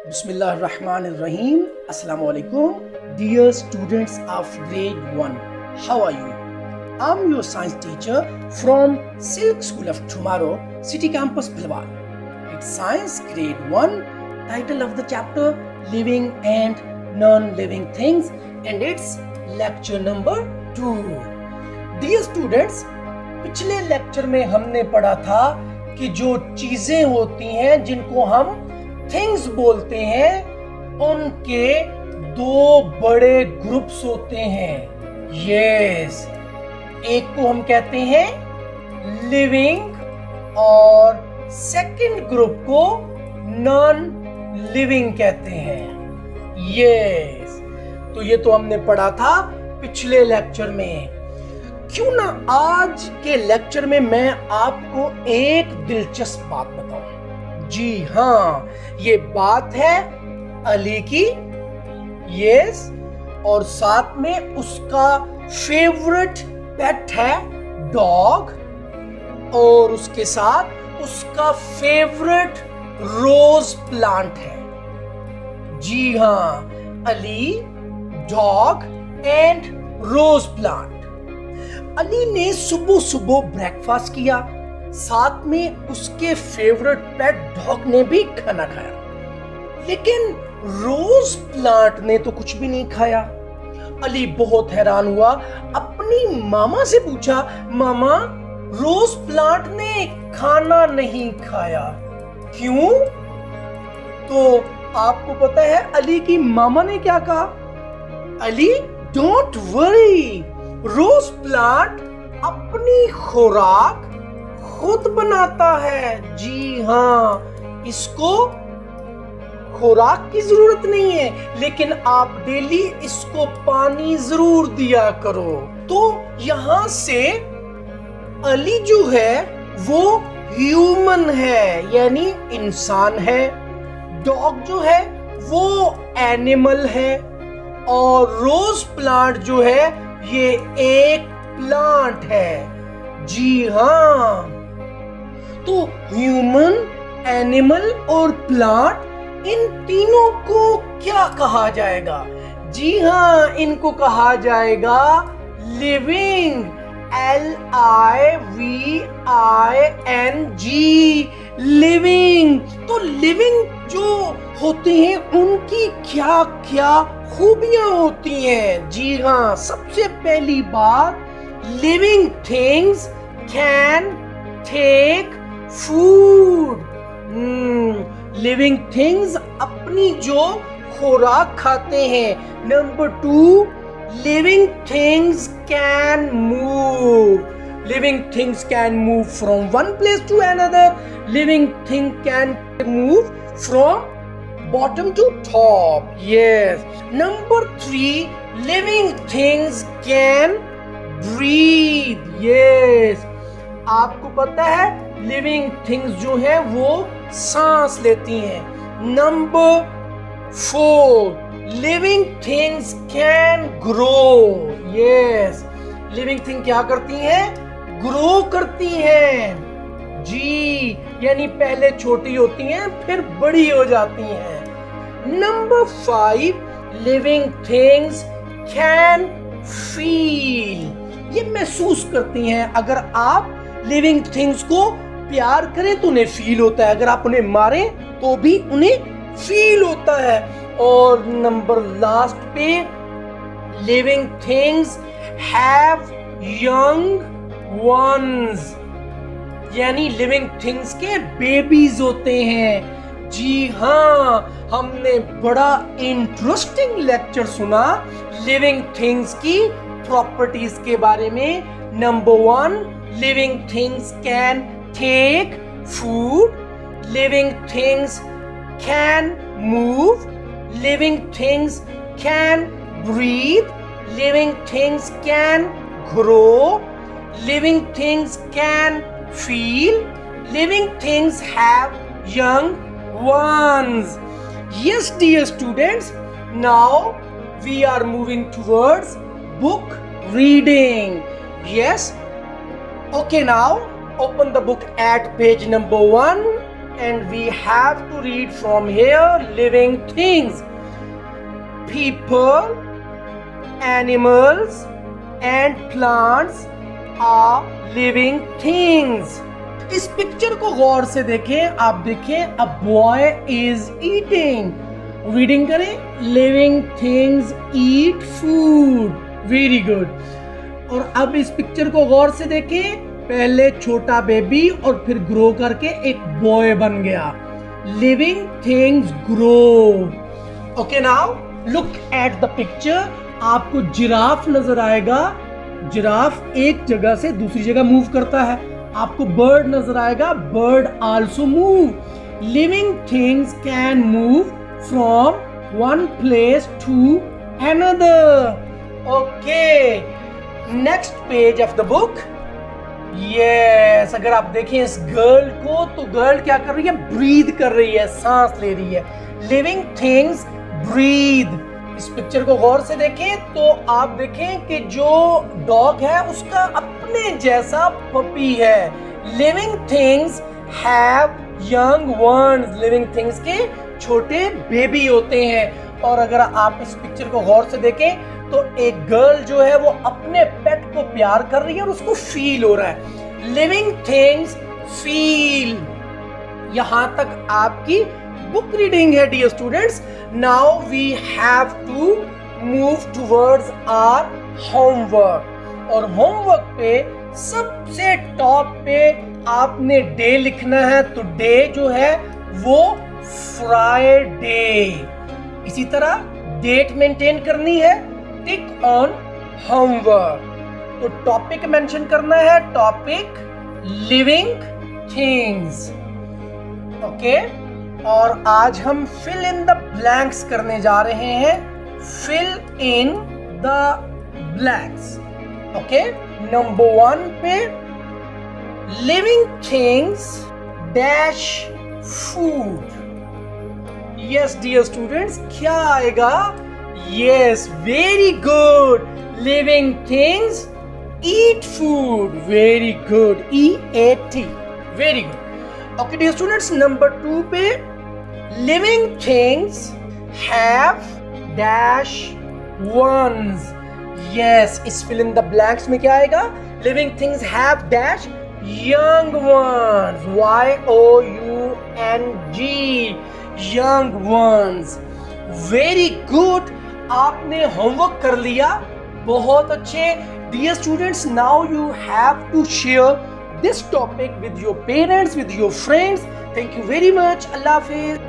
Bismillahirrahmanirrahim. Assalamu alaikum. Dear students of Grade 1, how are you? I'm your science teacher from Silk School of Tomorrow, City Campus, Bhalwal. It's Science Grade 1, title of the chapter Living and Non-Living Things, and it's lecture number 2. Dear students, पिछले lecture में हमने पढ़ा था कि जो चीजें होती हैं जिनको हम थिंग्स बोलते हैं उनके दो बड़े ग्रुप्स होते हैं। यस, एक को हम कहते हैं लिविंग और सेकंड ग्रुप को नॉन लिविंग कहते हैं। यस, तो ये तो हमने पढ़ा था पिछले लेक्चर में। क्यों ना आज के लेक्चर में मैं आपको एक दिलचस्प बात बताऊं। जी हाँ, ये बात है अली की। यस, और साथ में उसका फेवरेट पेट है डॉग, और उसके साथ उसका फेवरेट रोज प्लांट है। जी हाँ, Ali, dog and rose plant. Ali ने सुबह सुबह ब्रेकफास्ट किया, साथ में उसके फेवरेट पेट डॉग ने भी खाना खाया, लेकिन रोज प्लांट ने तो कुछ भी नहीं खाया। अली बहुत हैरान हुआ, अपनी मामा से पूछा, मामा रोज प्लांट ने खाना नहीं खाया, क्यों? तो आपको पता है अली की मामा ने क्या कहा? Ali, don't worry, rose plant अपनी खुराक खुद बनाता है। जी हाँ, इसको खुराक की जरूरत नहीं है, लेकिन आप डेली इसको पानी जरूर दिया करो। तो यहां से अली जो है वो ह्यूमन है, यानी इंसान है। डॉग जो है वो एनिमल है, और रोज प्लांट जो है ये एक प्लांट है। जी हाँ, तो ह्यूमन, एनिमल और प्लांट, इन तीनों को क्या कहा जाएगा? जी हाँ, इनको कहा जाएगा लिविंग, LIVING, लिविंग। तो लिविंग जो होते हैं उनकी क्या क्या खूबियां होती हैं? जी हाँ, सबसे पहली बात, living things can take food. Living things अपनी जो खुराक खाते हैं। Number 2, living things can move. Living things can move from one place to another. Living thing can move from bottom to top. Yes. Number 3, living things can breathe. Yes. आपको पता है living things जो है वो सांस लेती हैं। Number 4, living things can grow. Yes. living thing क्या करती हैं? grow करती हैं। जी, यानी पहले छोटी होती हैं फिर बड़ी हो जाती हैं। Number 5, living things can feel. ये महसूस करती हैं। अगर आप लिविंग थिंग्स को प्यार करें तो उन्हें फील होता है, अगर आप उन्हें मारें तो भी उन्हें फील होता है। और नंबर लास्ट पे, living things have young ones, यानी लिविंग थिंग्स के बेबीज होते हैं। जी हाँ, हमने बड़ा इंटरेस्टिंग लेक्चर सुना लिविंग थिंग्स की प्रॉपर्टीज के बारे में। Number 1, living things can take food, living things can move, living things can breathe, living things can grow, living things can feel, living things have young ones. Yes, dear students, now we are moving towards book reading. Yes, okay, now open the book at page number 1 and we have to read from here living things. People, animals and plants are living things. इस picture को गौर से देखें, आप देखें a boy is eating. Reading करें, living things eat food. Very good. और अब इस पिक्चर को गौर से देखें, पहले छोटा बेबी और फिर ग्रो करके एक बॉय बन गया. Living things grow. Okay, now look at the picture. आपको जिराफ नजर आएगा. जिराफ एक जगह से दूसरी जगह मूव करता है. आपको बर्ड नजर आएगा. Bird also move. Living things can move from one place to another. Okay, next page of the book. Yes, अगर आप देखें इस गर्ल को, तो गर्ल क्या कर रही है? ब्रीद कर रही है, सांस ले रही है. Living things breathe. इस पिक्चर को गौर से देखें तो आप देखें कि जो डॉग है उसका अपने जैसा पपी है. Living things have young once. Living things के छोटे बेबी होते हैं. और अगर आप इस पिक्चर को गौर से देखें तो एक गर्ल जो है वो अपने पेट को प्यार कर रही है और उसको फील हो रहा है. Living things feel. यहां तक आपकी बुक रीडिंग है dear students. Now we have to move towards our homework. और होमवर्क पे सबसे टॉप पे आपने डे लिखना है. तो डे जो है वो फ्राइडे. इसी तरह डेट मेंटेन करनी है. Tick on homework. तो टॉपिक मेंशन करना है. Topic living things. ओके, और आज हम फिल इन द ब्लैंक्स करने जा रहे हैं. Fill in the blanks. Okay, number 1 पे living things dash food. Yes, dear students, क्या आएगा? Yes, very good. Living things eat food. Very good. E-A-T. Very good. Okay, dear students, number 2 पे living things have dash ones. Yes, इस fill in the blanks में क्या आएगा? Living things have dash young ones. Y-O-U-N-G. young ones. Very good. आपने homework कर लिया. बहुत अच्छे. Dear students, now you have to share this topic with your parents, with your friends. Thank you very much. Allah Hafiz.